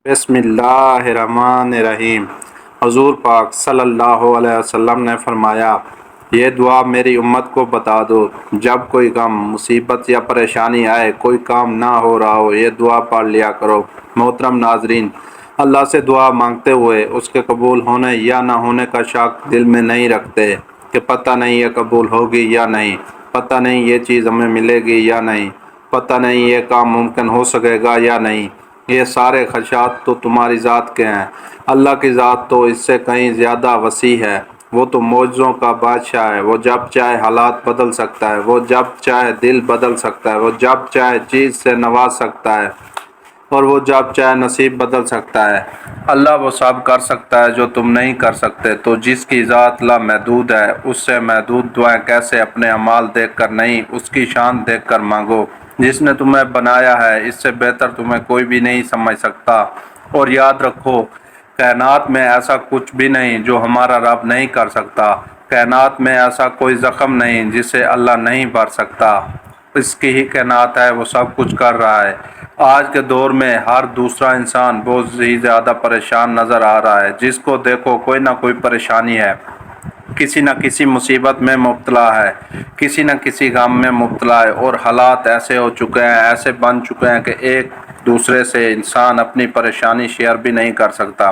बिस्मिल्लाहिर्रहमानिर्रहीम। हुज़ूर पाक सल्लल्लाहु अलैहि वसल्लम ने फरमाया, ये दुआ मेरी उम्मत को बता दो, जब कोई गम, मुसीबत या परेशानी आए, कोई काम ना हो रहा हो, ये दुआ पढ़ लिया करो। मोहतरम नाजरीन, अल्लाह से दुआ मांगते हुए उसके कबूल होने या ना होने का शक दिल में नहीं रखते कि पता नहीं ये कबूल होगी या नहीं, पता नहीं ये चीज़ हमें मिलेगी या नहीं, पता नहीं ये काम मुमकिन हो सकेगा या नहीं। ये सारे खदशात तो तुम्हारी ज़ात के हैं। अल्लाह की ज़ात तो इससे कहीं ज़्यादा वसी है। वो तो मौजज़ों का बादशाह है। वो जब चाहे हालात बदल सकता है, वो जब चाहे दिल बदल सकता है, वो जब चाहे चीज़ से नवाज सकता है और वो जब चाहे नसीब बदल सकता है। अल्लाह वो सब कर सकता है जो तुम नहीं कर सकते। तो जिसकी ज़ात ला महदूद है, उससे महदूद दुआएं कैसे अपने अमाल देखकर नहीं, उसकी शान देखकर मांगो। जिसने तुम्हें बनाया है, इससे बेहतर तुम्हें कोई भी नहीं समझ सकता। और याद रखो, कायनात में ऐसा कुछ भी नहीं जो हमारा रब नहीं कर सकता। कायनात में ऐसा कोई ज़ख्म नहीं जिसे अल्लाह नहीं भर सकता। इसकी ही कायनात है, वो सब कुछ कर रहा है। आज के दौर में हर दूसरा इंसान बहुत ही ज़्यादा परेशान नज़र आ रहा है। जिसको देखो कोई ना कोई परेशानी है, किसी न किसी मुसीबत में मुब्तला है, किसी न किसी गम में मुब्तला है। और हालात ऐसे हो चुके हैं, ऐसे बन चुके हैं कि एक दूसरे से इंसान अपनी परेशानी शेयर भी नहीं कर सकता।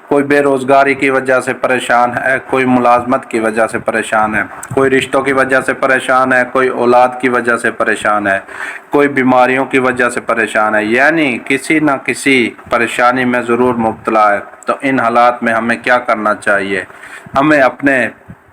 कोई बेरोज़गारी की वजह से परेशान है, कोई मुलाजमत की वजह से परेशान है, कोई रिश्तों की वजह से परेशान है, कोई औलाद की वजह से परेशान है, कोई बीमारियों की वजह से परेशान है। यानी किसी न किसी परेशानी में ज़रूर मुब्तला है। तो इन हालात में हमें क्या करना चाहिए? हमें अपने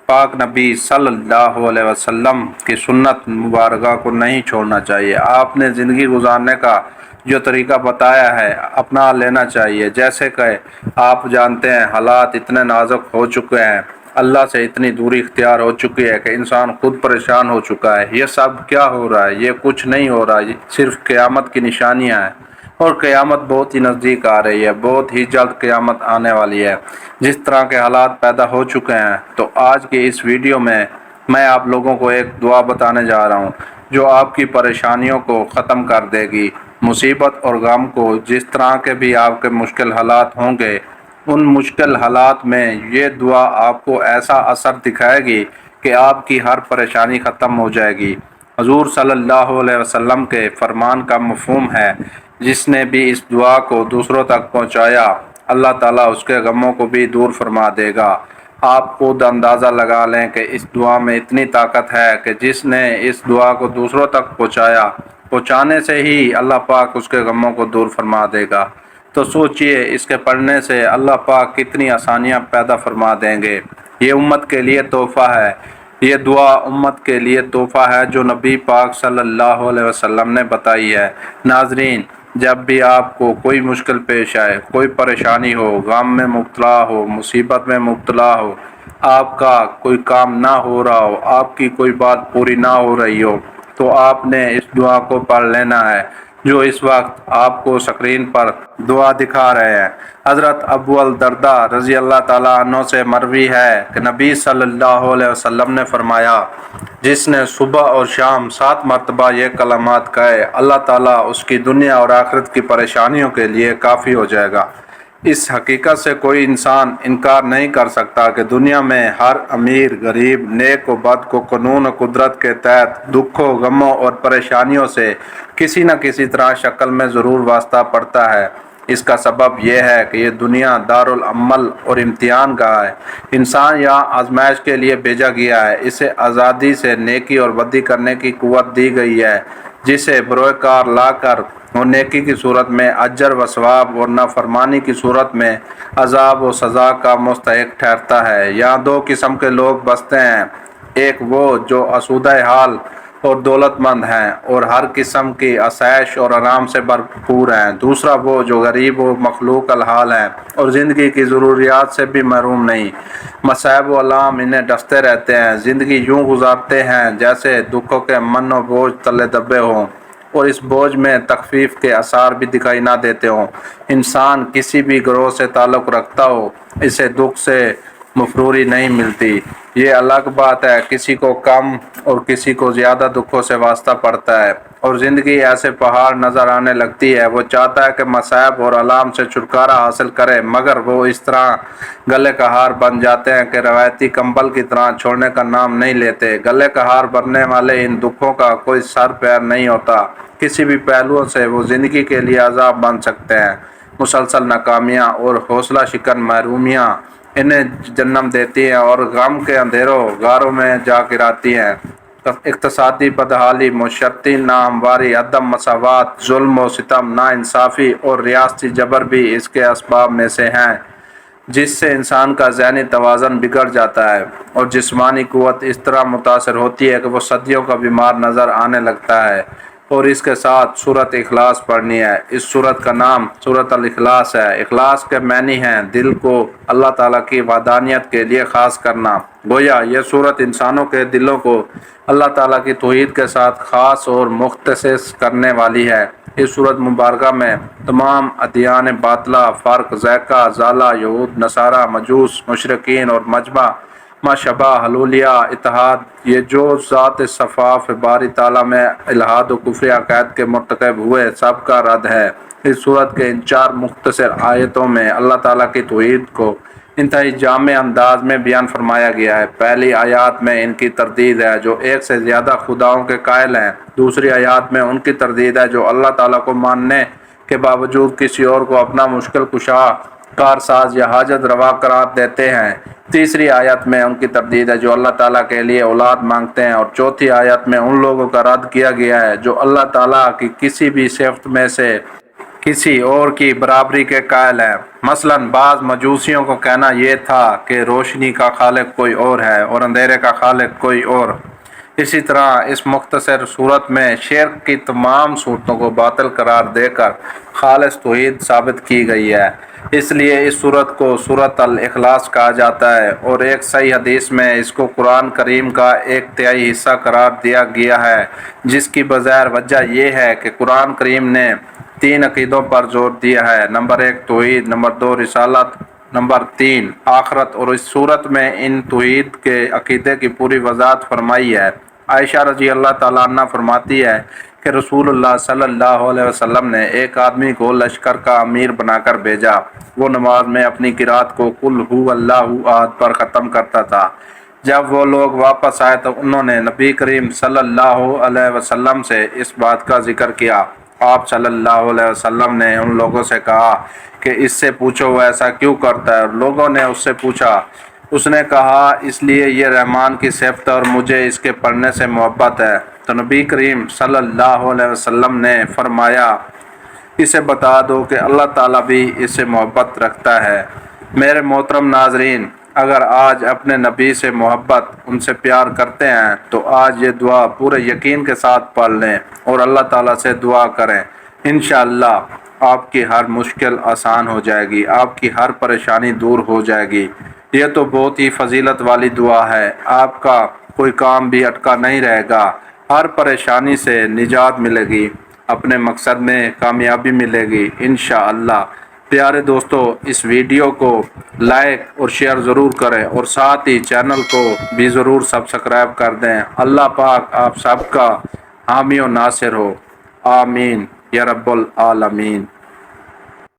पाक नबी सल्लल्लाहु अलैहि वसल्लम की सुन्नत मुबारका को नहीं छोड़ना चाहिए। आपने ज़िंदगी गुजारने का जो तरीका बताया है, अपना लेना चाहिए। जैसे कि आप जानते हैं, हालात इतने नाजुक हो चुके हैं, अल्लाह से इतनी दूरी इख्तियार हो चुकी है कि इंसान खुद परेशान हो चुका है। ये सब क्या हो रहा है? ये कुछ नहीं हो रहा है, सिर्फ क़यामत की निशानियाँ हैं। और क़यामत बहुत ही नज़दीक आ रही है, बहुत ही जल्द क़यामत आने वाली है। जिस तरह के हालात पैदा हो चुके हैं, तो आज की इस वीडियो में मैं आप लोगों को एक दुआ बताने जा रहा हूँ जो आपकी परेशानियों को ख़त्म कर देगी। मुसीबत और गम को, जिस तरह के भी आपके मुश्किल हालात होंगे, उन मुश्किल हालात में ये दुआ आपको ऐसा असर दिखाएगी कि आपकी हर परेशानी ख़त्म हो जाएगी। हुज़ूर सल्लल्लाहु अलैहि वसल्लम के फरमान का मफ़हूम है, जिसने भी इस दुआ को दूसरों तक पहुँचाया, अल्लाह ताला उसके गमों को भी दूर फरमा देगा। आप खुद अंदाज़ा लगा लें कि इस दुआ में इतनी ताकत है कि जिसने इस दुआ को दूसरों तक पहुँचाने से ही अल्लाह पाक उसके गमों को दूर फरमा देगा। तो सोचिए, इसके पढ़ने से अल्लाह पाक कितनी आसानियाँ पैदा फरमा देंगे। ये उम्मत के लिए तोहफ़ा है। ये दुआ उम्मत के लिए तोहफ़ा है जो नबी पाक सल्लल्लाहु अलैहि वसल्लम ने बताई है। नाजरीन, जब भी आपको कोई मुश्किल पेश आए, कोई परेशानी हो, गम में मुब्तला हो, मुसीबत में मुब्तला हो, आपका कोई काम ना हो रहा हो, आपकी कोई बात पूरी ना हो रही हो, तो आपने इस दुआ को पढ़ लेना है जो इस वक्त आपको स्क्रीन पर दुआ दिखा रहे हैं। हज़रत अबू अल दरदा रज़ी अल्लाह ताला अन्हो से मरवी है कि नबी सल्लल्लाहु अलैहि वसल्लम ने फरमाया, जिसने सुबह और शाम 7 मरतबा ये कलमात कहे, अल्लाह ताला उसकी दुनिया और आखिरत की परेशानियों के लिए काफ़ी हो जाएगा। इस हकीकत से कोई इंसान इनकार नहीं कर सकता कि दुनिया में हर अमीर, गरीब, नेक व बद को कानून और कुदरत के तहत दुखों, गमों और परेशानियों से किसी न किसी तरह शक्ल में ज़रूर वास्ता पड़ता है। इसका सबब यह है कि ये दुनिया दारुल अमल और इम्तिहान गाह है। इंसान यहाँ आजमाइश के लिए भेजा गया है। इसे आज़ादी से नेकी और बदी करने की कुव्वत दी गई है, जिसे बरोकार लाकर और नेकी की सूरत में अजर व सवाब और नाफरमानी की सूरत में अजाब व सज़ा का मुस्तहिक ठहरता है। यहाँ 2 किस्म के लोग बसते हैं, एक वो जो आसूदा हाल और दौलतमंद हैं और हर किस्म की आसाइश और आराम से भरपूर हैं। दूसरा वो जो गरीब व मखलूक अलहाल हैं और ज़िंदगी की ज़रूरियात से भी महरूम नहीं। मसाइब व अलाम इन्हें डसते रहते हैं। ज़िंदगी यूँ गुजारते हैं जैसे दुखों के मन व बोझ तले दबे हों और इस बोझ में तखफीफ के आसार भी दिखाई ना देते हों। इंसान किसी भी ग्रोह से ताल्लुक़ रखता हो, इसे दुख से मफरूरी नहीं मिलती। ये अलग बात है, किसी को कम और किसी को ज़्यादा दुखों से वास्ता पड़ता है। اور زندگی ایسے پہاڑ نظر آنے لگتی ہے۔ وہ چاہتا ہے کہ مصائب اور آلام سے چھٹکارا حاصل کرے، مگر وہ اس طرح گلے کا ہار بن جاتے ہیں کہ روایتی کمبل کی طرح چھوڑنے کا نام نہیں لیتے۔ گلے کا ہار بننے والے ان دکھوں کا کوئی سر پیر نہیں ہوتا۔ کسی بھی پہلوؤں سے وہ زندگی کے لیے عذاب بن سکتے ہیں۔ مسلسل ناکامیاں اور حوصلہ شکن محرومیاں انہیں جنم دیتی ہیں اور غم کے اندھیروں غاروں میں جا گراتی ہیں۔ اقتصادی بدحالی، معاشرتی ناہمواری، عدم مساوات، ظلم و ستم، ناانصافی اور ریاستی جبر بھی اس کے اسباب میں سے ہیں، جس سے انسان کا ذہنی توازن بگڑ جاتا ہے اور جسمانی قوت اس طرح متاثر ہوتی ہے کہ وہ صدیوں کا بیمار نظر آنے لگتا ہے۔ اور اس کے ساتھ سورۃ اخلاص پڑھنی ہے۔ اس سورت کا نام سورۃ الاخلاص ہے۔ اخلاص کے معنی ہیں دل کو اللہ تعالیٰ کی وحدانیت کے لیے خاص کرنا۔ گویا یہ سورت انسانوں کے دلوں کو اللہ تعالیٰ کی توحید کے ساتھ خاص اور مختص کرنے والی ہے۔ اس سورت مبارکہ میں تمام ادیان باطلہ، فرق، ذائقہ، ضالہ، یہود، نصارہ، مجوس، مشرکین اور مجمع ماشبہ، حلولیہ، اتحاد، یہ جو ذات صفاف باری تعالیٰ میں الحاد و کفر عقائد کے مرتکب ہوئے، سب کا رد ہے۔ اس سورت کے ان 4 مختصر آیتوں میں اللہ تعالیٰ کی توحید کو انتہائی جامع انداز میں بیان فرمایا گیا ہے۔ پہلی آیات میں ان کی تردید ہے جو ایک سے زیادہ خداؤں کے قائل ہیں۔ دوسری آیات میں ان کی تردید ہے جو اللہ تعالیٰ کو ماننے کے باوجود کسی اور کو اپنا مشکل کشا، کارساز یا حاجت روا قرار دیتے ہیں۔ تیسری آیت میں ان کی تردید ہے جو اللہ تعالیٰ کے لیے اولاد مانگتے ہیں، اور چوتھی آیت میں ان لوگوں کا رد کیا گیا ہے جو اللہ تعالیٰ کی کسی بھی صفت میں سے کسی اور کی برابری کے قائل ہیں۔ مثلاً بعض مجوسیوں کو کہنا یہ تھا کہ روشنی کا خالق کوئی اور ہے اور اندھیرے کا خالق کوئی اور۔ اسی طرح اس مختصر صورت میں شرک کی تمام صورتوں کو باطل قرار دے کر خالص توحید ثابت کی گئی ہے۔ اس لیے اس سورت کو سورۃ الاخلاص کہا جاتا ہے، اور ایک صحیح حدیث میں اس کو قرآن کریم کا 1/3 حصہ قرار دیا گیا ہے، جس کی بظاہر وجہ یہ ہے کہ قرآن کریم نے 3 عقیدوں پر زور دیا ہے: نمبر 1 توحید، نمبر 2 رسالت، نمبر 3 آخرت، اور اس صورت میں ان توحید کے عقیدے کی پوری وضاحت فرمائی ہے۔ عائشہ رضی اللہ تعالیٰ عنہ فرماتی ہے کہ رسول اللہ صلی اللہ علیہ وسلم نے ایک آدمی کو لشکر کا امیر بنا کر بھیجا۔ وہ نماز میں اپنی قرات کو قل ھو اللہ احد پر ختم کرتا تھا۔ جب وہ لوگ واپس آئے تو انہوں نے نبی کریم صلی اللہ علیہ وسلم سے اس بات کا ذکر کیا۔ آپ صلی اللہ علیہ وسلم نے ان لوگوں سے کہا کہ اس سے پوچھو وہ ایسا کیوں کرتا ہے، اور لوگوں نے اس سے پوچھا۔ اس نے کہا اس لیے یہ رحمان کی صفت ہے اور مجھے اس کے پڑھنے سے محبت ہے۔ تو نبی کریم صلی اللہ علیہ وسلم نے فرمایا اسے بتا دو کہ اللہ تعالیٰ بھی اس سے محبت رکھتا ہے۔ میرے محترم ناظرین، اگر آج اپنے نبی سے محبت، ان سے پیار کرتے ہیں تو آج یہ دعا پورے یقین کے ساتھ پڑھ لیں اور اللہ تعالیٰ سے دعا کریں۔ انشاءاللہ آپ کی ہر مشکل آسان ہو جائے گی، آپ کی ہر پریشانی دور ہو جائے گی۔ یہ تو بہت ہی فضیلت والی دعا ہے۔ آپ کا کوئی کام بھی اٹکا نہیں رہے گا، ہر پریشانی سے نجات ملے گی، اپنے مقصد میں کامیابی ملے گی انشاءاللہ۔ پیارے دوستو، اس ویڈیو کو لائک اور شیئر ضرور کریں اور ساتھ ہی چینل کو بھی ضرور سبسکرائب کر دیں۔ اللہ پاک آپ سب کا حامی و ناصر ہو، آمین یا رب العالمین۔